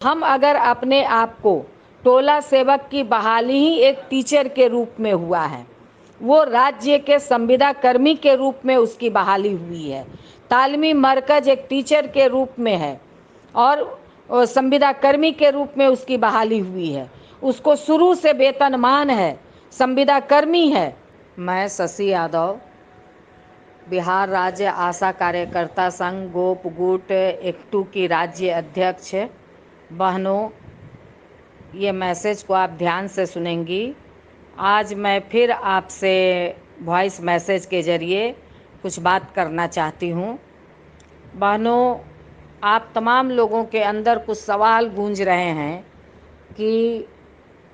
हम अगर अपने आप को टोला सेवक की बहाली ही एक टीचर के रूप में हुआ है, वो राज्य के संविदा कर्मी के रूप में उसकी बहाली हुई है। तालीमी मरकज एक टीचर के रूप में है और संविदा कर्मी के रूप में उसकी बहाली हुई है। उसको शुरू से वेतनमान है, संविदा कर्मी है। मैं शशि यादव, बिहार राज्य आशा कार्यकर्ता संघ गोप गुट एकटू की राज्य अध्यक्ष। बहनों, ये मैसेज को आप ध्यान से सुनेंगी। आज मैं फिर आपसे वॉइस मैसेज के ज़रिए कुछ बात करना चाहती हूँ। बहनों, आप तमाम लोगों के अंदर कुछ सवाल गूंज रहे हैं कि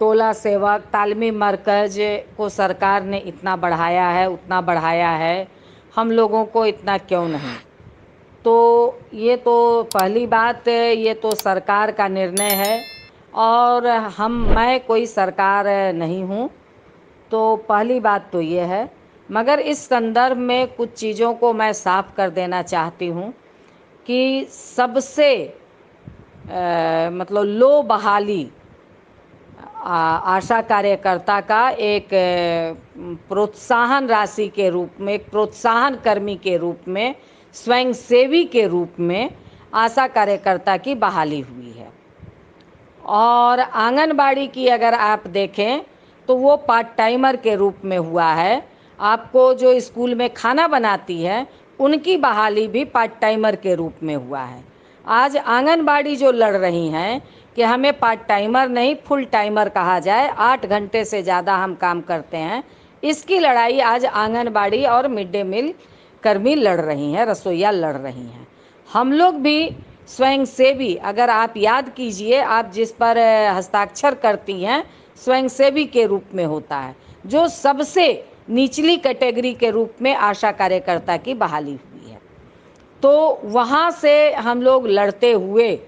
टोला सेवक तालीमी मरकज़ को सरकार ने इतना बढ़ाया है, उतना बढ़ाया है, हम लोगों को इतना क्यों नहीं। तो ये तो पहली बात, ये तो सरकार का निर्णय है और मैं कोई सरकार नहीं हूँ। तो पहली बात तो ये है, मगर इस संदर्भ में कुछ चीज़ों को मैं साफ कर देना चाहती हूँ कि सबसे मतलब लो बहाली आशा कार्यकर्ता का एक प्रोत्साहन राशि के रूप में, एक प्रोत्साहन कर्मी के रूप में, स्वयंसेवी के रूप में आशा कार्यकर्ता की बहाली हुई है। और आंगनबाड़ी की अगर आप देखें तो वो पार्ट टाइमर के रूप में हुआ है। आपको जो स्कूल में खाना बनाती है उनकी बहाली भी पार्ट टाइमर के रूप में हुआ है। आज आंगनबाड़ी जो लड़ रही हैं कि हमें पार्ट टाइमर नहीं फुल टाइमर कहा जाए, 8 घंटे से ज़्यादा हम काम करते हैं, इसकी लड़ाई आज आंगनबाड़ी और मिड डे मील कर्मी लड़ रही हैं, रसोइया लड़ रही हैं। हम लोग भी स्वयंसेवी, अगर आप याद कीजिए, आप जिस पर हस्ताक्षर करती हैं स्वयंसेवी के रूप में होता है, जो सबसे निचली कैटेगरी के रूप में आशा कार्यकर्ता की बहाली हुई है। तो वहाँ से हम लोग लड़ते हुए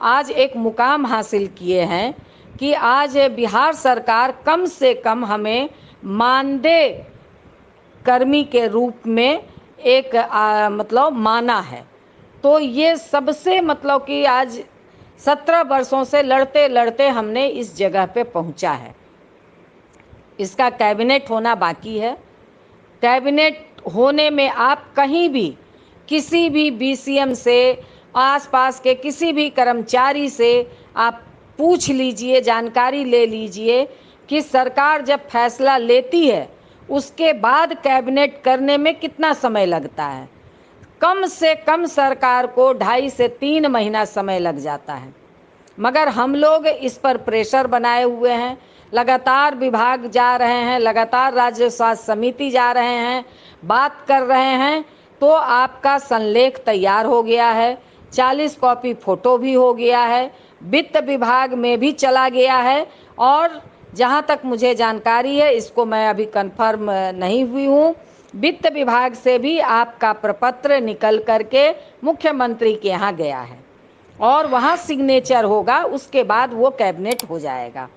आज एक मुकाम हासिल किए हैं कि आज बिहार सरकार कम से कम हमें मानदेय कर्मी के रूप में एक मतलब माना है। तो ये सबसे मतलब कि आज 17 वर्षों से लड़ते लड़ते हमने इस जगह पे पहुंचा है। इसका कैबिनेट होना बाकी है। कैबिनेट होने में आप कहीं भी किसी भी बीसीएम से, आसपास के किसी भी कर्मचारी से आप पूछ लीजिए, जानकारी ले लीजिए कि सरकार जब फैसला लेती है उसके बाद कैबिनेट करने में कितना समय लगता है। कम से कम सरकार को 2.5 से 3 महीना समय लग जाता है। मगर हम लोग इस पर प्रेशर बनाए हुए हैं, लगातार विभाग जा रहे हैं, लगातार राज्य स्वास्थ्य समिति जा रहे हैं, बात कर रहे हैं। तो आपका संलेख तैयार हो गया है, 40 कॉपी फोटो भी हो गया है, वित्त विभाग में भी चला गया है और जहाँ तक मुझे जानकारी है, इसको मैं अभी कंफर्म नहीं हुई हूँ, वित्त विभाग से भी आपका प्रपत्र निकल करके मुख्यमंत्री के यहाँ गया है और वहाँ सिग्नेचर होगा, उसके बाद वो कैबिनेट हो जाएगा।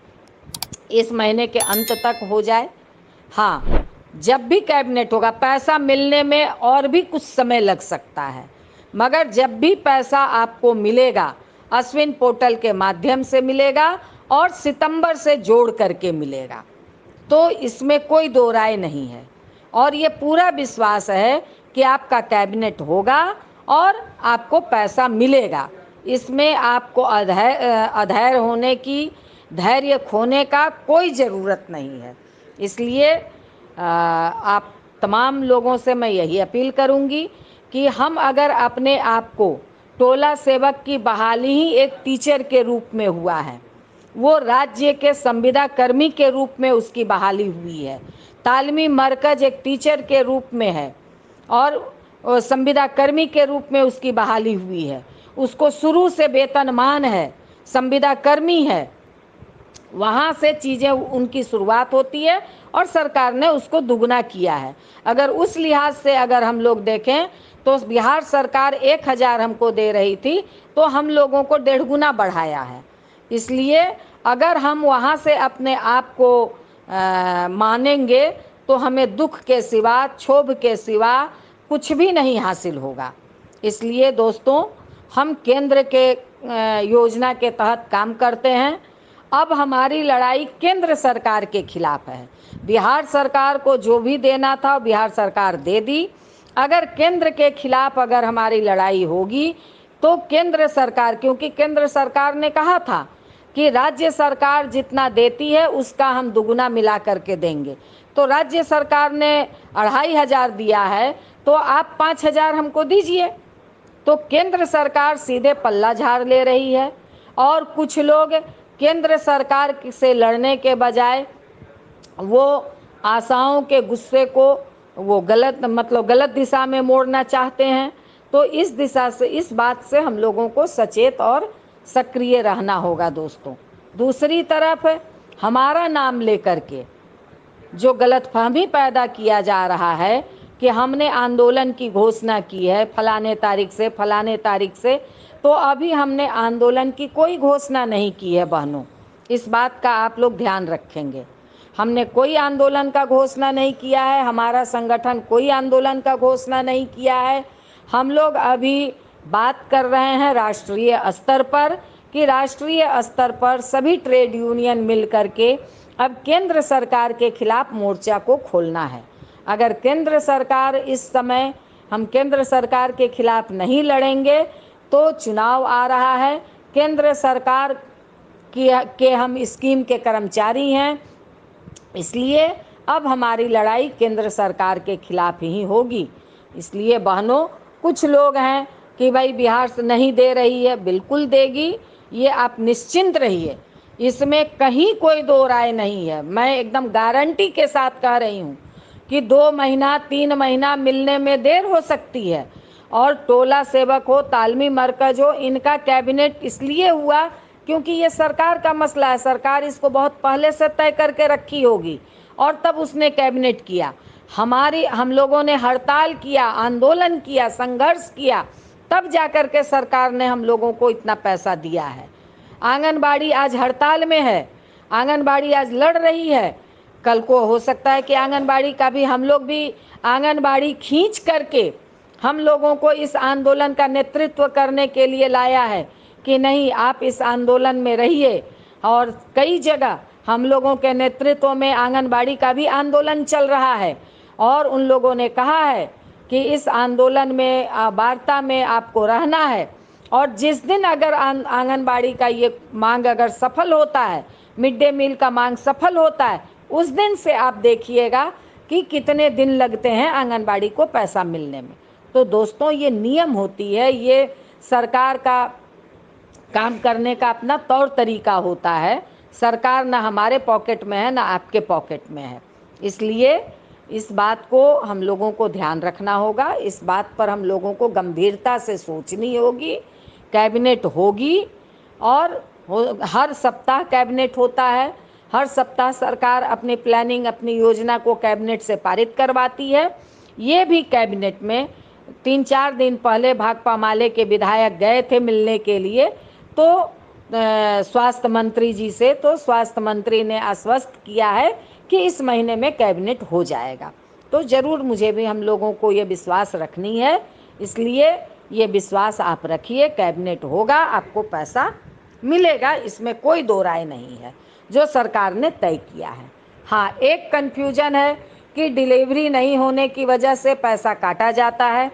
इस महीने के अंत तक हो जाए। हाँ, जब भी कैबिनेट होगा, पैसा मिलने में और भी कुछ समय लग सकता है, मगर जब भी पैसा आपको मिलेगा अश्विन पोर्टल के माध्यम से मिलेगा और सितंबर से जोड़ करके मिलेगा। तो इसमें कोई दो राय नहीं है और ये पूरा विश्वास है कि आपका कैबिनेट होगा और आपको पैसा मिलेगा। इसमें आपको अधैर्य होने की, धैर्य खोने का कोई ज़रूरत नहीं है। इसलिए आप तमाम लोगों से मैं यही अपील करूंगी कि हम अगर अपने आप को टोला सेवक की बहाली ही एक टीचर के रूप में हुआ है, वो राज्य के संविदा कर्मी के रूप में उसकी बहाली हुई है। तालीमी मरकज एक टीचर के रूप में है और संविदा कर्मी के रूप में उसकी बहाली हुई है। उसको शुरू से वेतनमान है, संविदा कर्मी है, वहाँ से चीज़ें उनकी शुरुआत होती है और सरकार ने उसको दुगना किया है। अगर उस लिहाज से अगर हम लोग देखें तो बिहार सरकार 1000 हमको दे रही थी, तो हम लोगों को 1.5 गुना बढ़ाया है। इसलिए अगर हम वहाँ से अपने आप को मानेंगे तो हमें दुख के सिवा, क्षोभ के सिवा कुछ भी नहीं हासिल होगा। इसलिए दोस्तों, हम केंद्र के योजना के तहत काम करते हैं। अब हमारी लड़ाई केंद्र सरकार के खिलाफ है। बिहार सरकार को जो भी देना था बिहार सरकार दे दी। अगर केंद्र के खिलाफ अगर हमारी लड़ाई होगी तो केंद्र सरकार, क्योंकि केंद्र सरकार ने कहा था कि राज्य सरकार जितना देती है उसका हम दुगुना मिला करके देंगे, तो राज्य सरकार ने 2500 दिया है, तो आप 5000 हमको दीजिए। तो केंद्र सरकार सीधे पल्ला झाड़ ले रही है और कुछ लोग केंद्र सरकार से लड़ने के बजाय वो आशाओं के गुस्से को वो गलत दिशा में मोड़ना चाहते हैं। तो इस दिशा से, इस बात से हम लोगों को सचेत और सक्रिय रहना होगा दोस्तों। दूसरी तरफ हमारा नाम लेकर के जो गलतफहमी पैदा किया जा रहा है कि हमने आंदोलन की घोषणा की है फलाने तारीख से फलाने तारीख से, तो अभी हमने आंदोलन की कोई घोषणा नहीं की है बहनों। इस बात का आप लोग ध्यान रखेंगे। हमने कोई आंदोलन का घोषणा नहीं किया है, हमारा संगठन कोई आंदोलन का घोषणा नहीं किया है। हम लोग अभी बात कर रहे हैं राष्ट्रीय स्तर पर कि राष्ट्रीय स्तर पर सभी ट्रेड यूनियन मिल करके अब केंद्र सरकार के खिलाफ मोर्चा को खोलना है। अगर केंद्र सरकार इस समय हम केंद्र सरकार के खिलाफ नहीं लड़ेंगे तो चुनाव आ रहा है, केंद्र सरकार के हम स्कीम के कर्मचारी हैं, इसलिए अब हमारी लड़ाई केंद्र सरकार के खिलाफ ही होगी। इसलिए बहनों, कुछ लोग हैं कि भाई बिहार से नहीं दे रही है, बिल्कुल देगी, ये आप निश्चिंत रहिए, इसमें कहीं कोई दो राय नहीं है। मैं एकदम गारंटी के साथ कह रही हूँ कि 2 महीना 3 महीना मिलने में देर हो सकती है। और टोला सेवक हो, तालमी मरकज हो, इनका कैबिनेट इसलिए हुआ क्योंकि ये सरकार का मसला है, सरकार इसको बहुत पहले से तय करके रखी होगी और तब उसने कैबिनेट किया। हम लोगों ने हड़ताल किया, आंदोलन किया, संघर्ष किया, तब जाकर के सरकार ने हम लोगों को इतना पैसा दिया है। आंगनबाड़ी आज हड़ताल में है, आंगनबाड़ी आज लड़ रही है, कल को हो सकता है कि आंगनबाड़ी का भी हम लोग भी आंगनबाड़ी खींच करके हम लोगों को इस आंदोलन का नेतृत्व करने के लिए लाया है कि नहीं आप इस आंदोलन में रहिए। और कई जगह हम लोगों के नेतृत्व में आंगनबाड़ी का भी आंदोलन चल रहा है और उन लोगों ने कहा है कि इस आंदोलन में वार्ता में आपको रहना है। और जिस दिन अगर आंगनबाड़ी का ये मांग अगर सफल होता है, मिड डे मील का मांग सफल होता है, उस दिन से आप देखिएगा कि कितने दिन लगते हैं आंगनबाड़ी को पैसा मिलने में। तो दोस्तों, ये नियम होती है, ये सरकार का काम करने का अपना तौर तरीका होता है। सरकार ना हमारे पॉकेट में है ना आपके पॉकेट में है, इसलिए इस बात को हम लोगों को ध्यान रखना होगा, इस बात पर हम लोगों को गंभीरता से सोचनी होगी। कैबिनेट होगी और हर सप्ताह कैबिनेट होता है, हर सप्ताह सरकार अपनी प्लानिंग, अपनी योजना को कैबिनेट से पारित करवाती है। ये भी कैबिनेट में 3-4 दिन पहले भाकपा माले के विधायक गए थे मिलने के लिए, तो स्वास्थ्य मंत्री जी से, तो स्वास्थ्य मंत्री ने आश्वस्त किया है कि इस महीने में कैबिनेट हो जाएगा। तो ज़रूर मुझे भी हम लोगों को ये विश्वास रखनी है, इसलिए ये विश्वास आप रखिए, कैबिनेट होगा, आपको पैसा मिलेगा, इसमें कोई दो राय नहीं है जो सरकार ने तय किया है। हाँ, एक कन्फ्यूजन है कि डिलीवरी नहीं होने की वजह से पैसा काटा जाता है।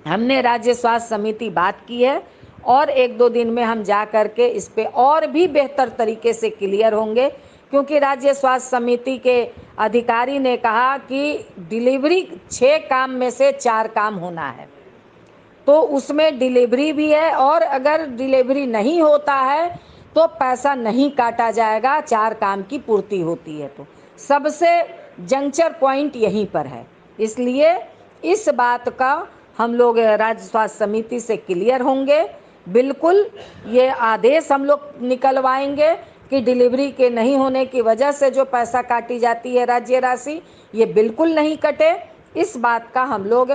हमने राज्य स्वास्थ्य समिति बात की है और 1-2 दिन में हम जा कर के इस पे और भी बेहतर तरीके से क्लियर होंगे, क्योंकि राज्य स्वास्थ्य समिति के अधिकारी ने कहा कि डिलीवरी 6 काम में से 4 काम होना है, तो उसमें डिलीवरी भी है और अगर डिलीवरी नहीं होता है तो पैसा नहीं काटा जाएगा, 4 काम की पूर्ति होती है। तो सबसे जंक्चर पॉइंट यहीं पर है, इसलिए इस बात का हम लोग राज्य स्वास्थ्य समिति से क्लियर होंगे। बिल्कुल ये आदेश हम लोग निकलवाएंगे कि डिलीवरी के नहीं होने की वजह से जो पैसा काटी जाती है राज्य राशि, ये बिल्कुल नहीं कटे। इस बात का हम लोग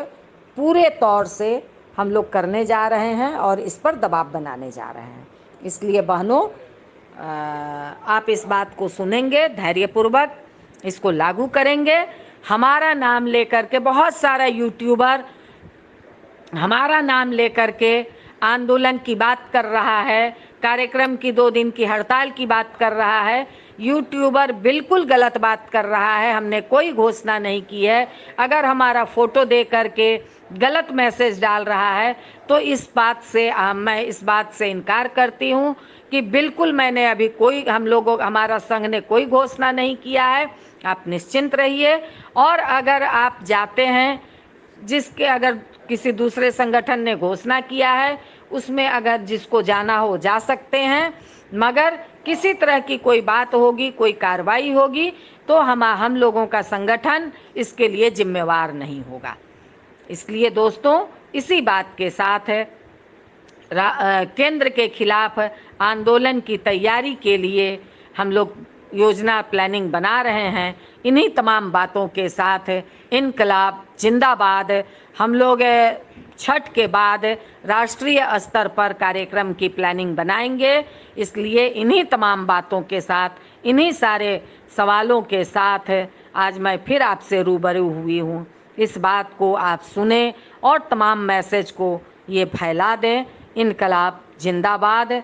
पूरे तौर से हम लोग करने जा रहे हैं और इस पर दबाव बनाने जा रहे हैं। इसलिए बहनों, आप इस बात को सुनेंगे, धैर्यपूर्वक इसको लागू करेंगे। हमारा नाम लेकर के बहुत सारा यूट्यूबर हमारा नाम लेकर के आंदोलन की बात कर रहा है, कार्यक्रम की 2 दिन की हड़ताल की बात कर रहा है। यूट्यूबर बिल्कुल गलत बात कर रहा है, हमने कोई घोषणा नहीं की है। अगर हमारा फोटो दे करके गलत मैसेज डाल रहा है तो इस बात से मैं इस बात से इनकार करती हूँ कि बिल्कुल मैंने अभी कोई, हम लोगों, हमारा संघ ने कोई घोषणा नहीं किया है। आप निश्चिंत रहिए। और अगर आप जाते हैं, जिसके अगर किसी दूसरे संगठन ने घोषणा किया है उसमें अगर जिसको जाना हो जा सकते हैं, मगर किसी तरह की कोई बात होगी, कोई कार्रवाई होगी तो हम लोगों का संगठन इसके लिए जिम्मेवार नहीं होगा। इसलिए दोस्तों, इसी बात के साथ केंद्र के खिलाफ आंदोलन की तैयारी के लिए हम लोग योजना प्लानिंग बना रहे हैं। इन्हीं तमाम बातों के साथ इनकलाब जिंदाबाद। हम लोग छठ के बाद राष्ट्रीय स्तर पर कार्यक्रम की प्लानिंग बनाएंगे। इसलिए इन्हीं तमाम बातों के साथ, इन्हीं सारे सवालों के साथ आज मैं फिर आपसे रूबरू हुई हूँ। इस बात को आप सुने और तमाम मैसेज को ये फैला दें। इनकलाब जिंदाबाद।